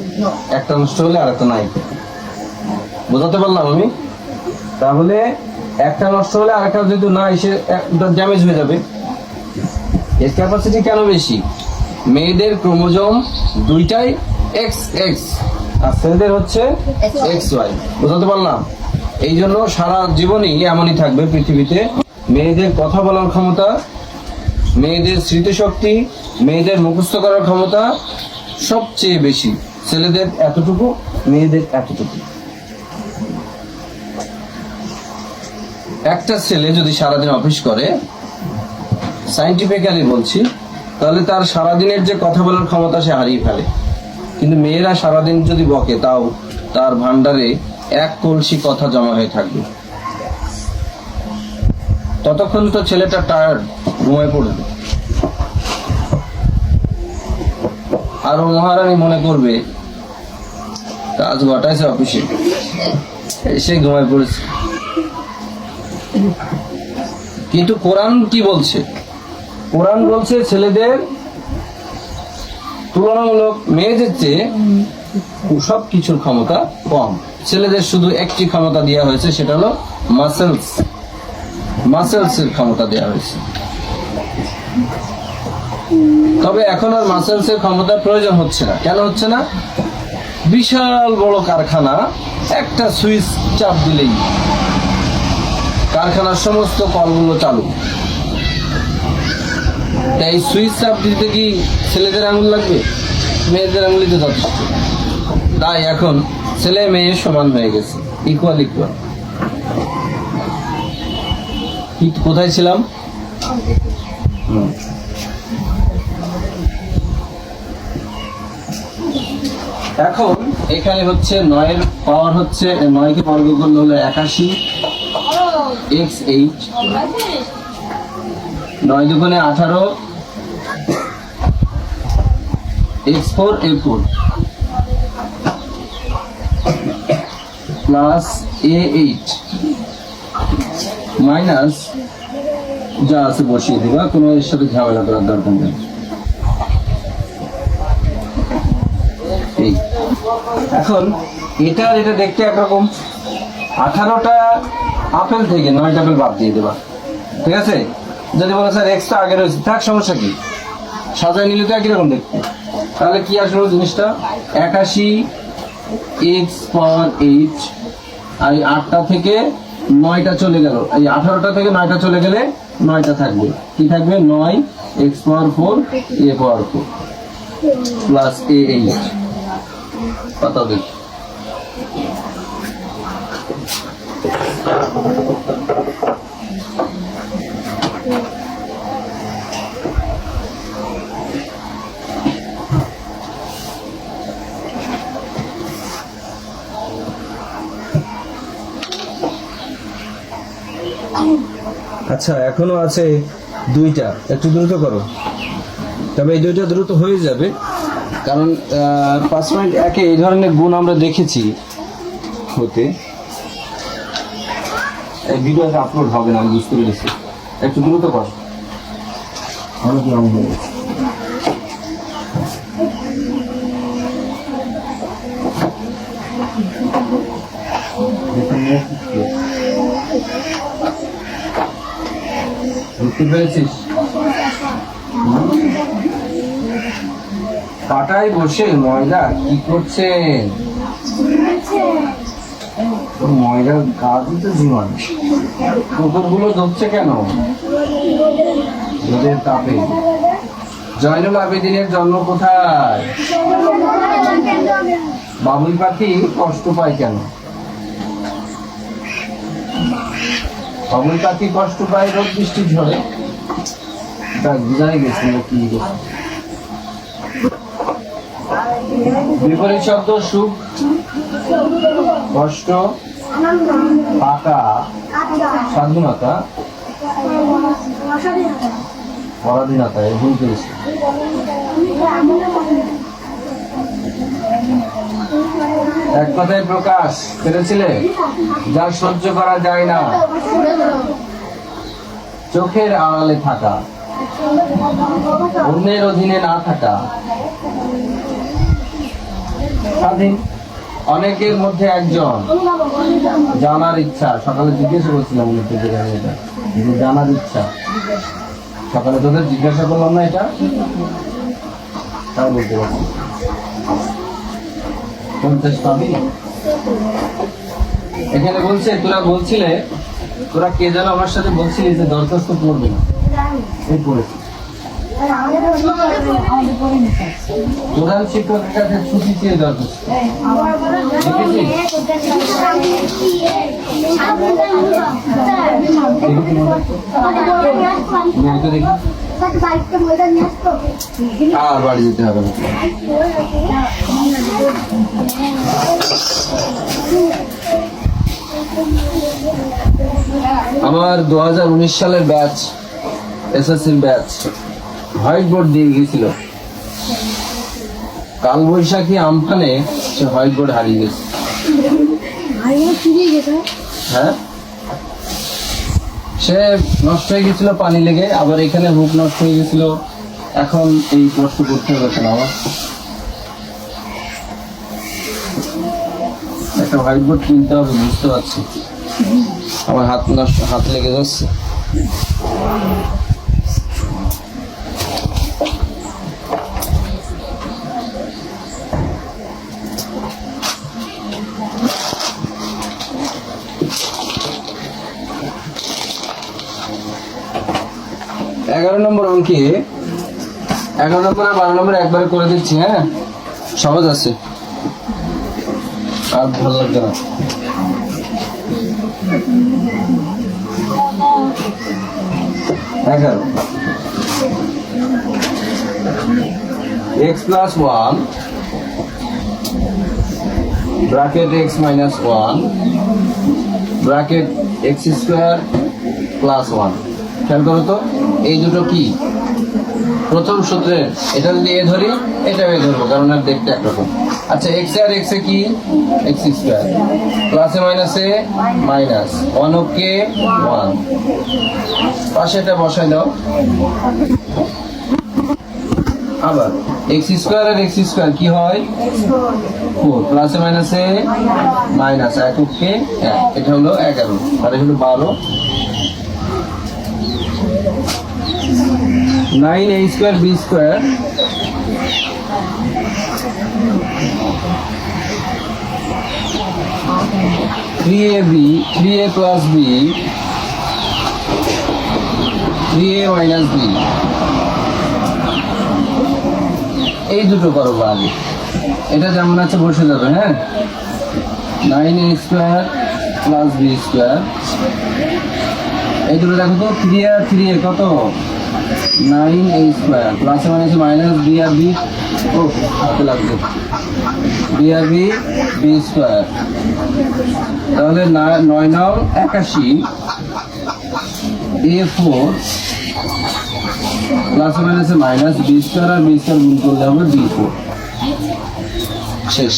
একটা নষ্ট হলে আর একটা নাই। বোঝাতে পারলাম আমি? তাহলে একটা নষ্ট হলে আর একটা যদি না এসে ড্যামেজ হয়ে যাবে। এর ক্যাপাসিটি কেন বেশি? মেয়েদের ক্রোমোজোম দুইটাই এক্স এক্স আর ছেলেদের হচ্ছে এক্স ওয়াই। বোঝাতে পারলাম? এই জন্য সারা জীবনই এমনই থাকবে পৃথিবীতে। মেয়েদের কথা বলার ক্ষমতা, মেয়েদের স্মৃতিশক্তি, মেয়েদের মুখস্থ করার ক্ষমতা সবচেয়ে বেশি ছেলেদের এতটুকু, মেয়েদের এতটুকু। একটা ছেলে যদি সারাদিন অফিস করে, সাইন্টিফিক্যালি বলছি, তাহলে তার সারাদিনের যে কথা বলার ক্ষমতা সে হারিয়ে ফেলে। কিন্তু মেয়েরা সারাদিন যদি বকে, তাও তার ভান্ডারে এক কলসি কথা জমা হয়ে থাকবে। ততক্ষণ তো ছেলেটা টায়ার্ড, ঘুমায় পড়বে। আর ও মহারানী মনে করবে কাজ ঘটাইছে অফিসে, এসে ঘুমায় পড়েছে। কিন্তু কোরআন কি বলছে? কোরআন বলছে ছেলেদের তুলনামূলক মেয়েদের চেয়ে সব কিছুর ক্ষমতা কম। ছেলেদের শুধু একটি ক্ষমতা দেওয়া হয়েছে, সেটা হলো মাসেলসের ক্ষমতা দেওয়া হয়েছে। তবে এখন আর মাসেলসের ক্ষমতার প্রয়োজন হচ্ছে না। কেন হচ্ছে না? বিশাল বড় কারখানা, একটা সুইচ চাপ দিলেই কারখানার সমস্ত কলগুলো চালু। তাই সুইচ চাপ দিতে কি ছেলেদের আঙুল লাগবে? মেয়েদের আঙুলই তো যথেষ্ট। তাই এখন ছেলে মেয়ে সমান হয়ে গেছে, ইকুয়াল। কোথায় ছিলাম? এখন এখানে হচ্ছে 9 পাওয়ার হচ্ছে 9 কে বর্গ করলে হলো 81 x8, 9 দুগুণে 18 x4 a4 plus a8 minus যা আছে বসিয়ে দিবা, কোনো এর সাথে ঝামেলা করার দরকার নেই। এখন এটা আর এটা দেখতে একরকম। 18টা আপেল থেকে 9টা আপেল বাদ দিয়ে দেবা, ঠিক আছে? যদি বলো স্যার এক্সট্রা আগে রয়েছে, থাক, সমস্যা কি, সাজায় নিলে তো একই রকম দেখতে। তাহলে কি আসলো জিনিসটা? 81 x/8, আর 8টা থেকে 9টা চলে গেল, এই 18টা থেকে 9টা চলে গেলে 9টা থাকবে। কি থাকবে? 9 x/4 a/4 প্লাস a8। কত হবে? আচ্ছা, এখনো আছে 2টা, একটু দ্রুত করো। তবে এই 2টা দ্রুত হয়ে যাবে, কারণ 5.1 এই ধরনের গুণ আমরা দেখেছি হতে। এই ভিডিওটা আপলোড হবে না, আমি বুঝতে পেরেছি। একটু দ্রুত কর, অনেক লং হয়ে গেছে। বুঝতে পেরেছিস? পাটায় বসে ময়দা কি করছেন? ময়দার গা দিতে জীবন। কুকুরগুলো ধরছে কেন? রোদের তাপে। জয়নুল আবেদিনের জন্ম কোথায়? বাবুই পাখি কষ্ট পায় কেন? বাবুই পাখি কষ্ট পায় রোদ বৃষ্টি ঝড়ে। বুঝাই গেছে কি গেছে। বিপরীত শব্দ: সুখ, কষ্ট, পাকা, স্বাধীনতা, পরাধীনতা। এই ভুল করেছি। এক কথায় প্রকাশ পেরেছিলে? যা সহ্য করা যায় না, চোখের আড়ালে থাকা, অন্যের অধীনে না থাকা, স্বাধীন। অনেকের মধ্যে একজন। জানার ইচ্ছা। সকালে জিজ্ঞাসা করছিলাম জানার ইচ্ছা। সকালে তোদের জিজ্ঞাসা করলাম না, এটা তাই বলতে পারছি। 50 পাবি? এখানে বলছে, তোরা বলছিলে, তোরা কে যেন আমার সাথে বলছিলি যে দরখাস্ত পড়বে না, এই পড়েছি। প্রধান শিক্ষকের কাছে ছুটি চেয়ে দরকার। আর বাড়ি যেতে হবে না। আমার 2019 সালের ব্যাচ, এসএসসির ব্যাচ, হোয়াইট বোর্ড দিয়ে গেছিল। কাল বৈশাখী আমফানে সে হোয়াইট বোর্ড হারিয়ে গেছে। হ্যাঁ, সে নষ্ট হয়ে গেছিল পানি লেগে, আবার এখানে হুক নষ্ট হয়ে গেছিল। এখন এই কষ্ট করতে হবে কেন আমার? একটা হোয়াইট বোর্ড কিনতে হবে, বুঝতে পারছি। আমার হাত লেগে যাচ্ছে। এগারো নম্বর অঙ্কে 11 নম্বর আর 12 নম্বর একবারে করে দিচ্ছি। হ্যাঁ, সহজ আছে, আর ভালো লাগবে না। x plus 1 bracket x minus 1 bracket x square plus 1। খেয়াল করো তো, এই দুটো কি প্রথম সূত্রের? এটা যদি এ ধরি, এটা এ ধরবো, কারণ আর দেখতে একরকম। আচ্ছা, এক্স আর এক্স এ কি? এক্স স্কোয়ার, প্লাসে মাইনাসে মাইনাস, 1 ওকে 1, পাশে এটা বসাই দাও। আবার এক্স স্কোয়ার আর এক্স স্কোয়ার কি হয়? 4, প্লাসে মাইনাসে মাইনাস, 1 ওকে 1, এটা হলো 11, আর এটা হলো 12। 9a square b square (3ab 3a plus b 3a minus b) এই দুটো করো আগে। এটা যেমন আছে বসে যাবে। হ্যাঁ, 9a square plus b square, এই দুটো দেখো তো, 3a কত? 9a square, প্লাসে মাইনাসে মাইনাস, b আর b, ও হাতে লাগবে, b আর b b স্কোয়ার, তাহলে 9 9 81, a4 প্লাসে মাইনাসে মাইনাস, b স্কোয়ার আর b স্কোয়ার গুণ করলে হবে b4। শেষ।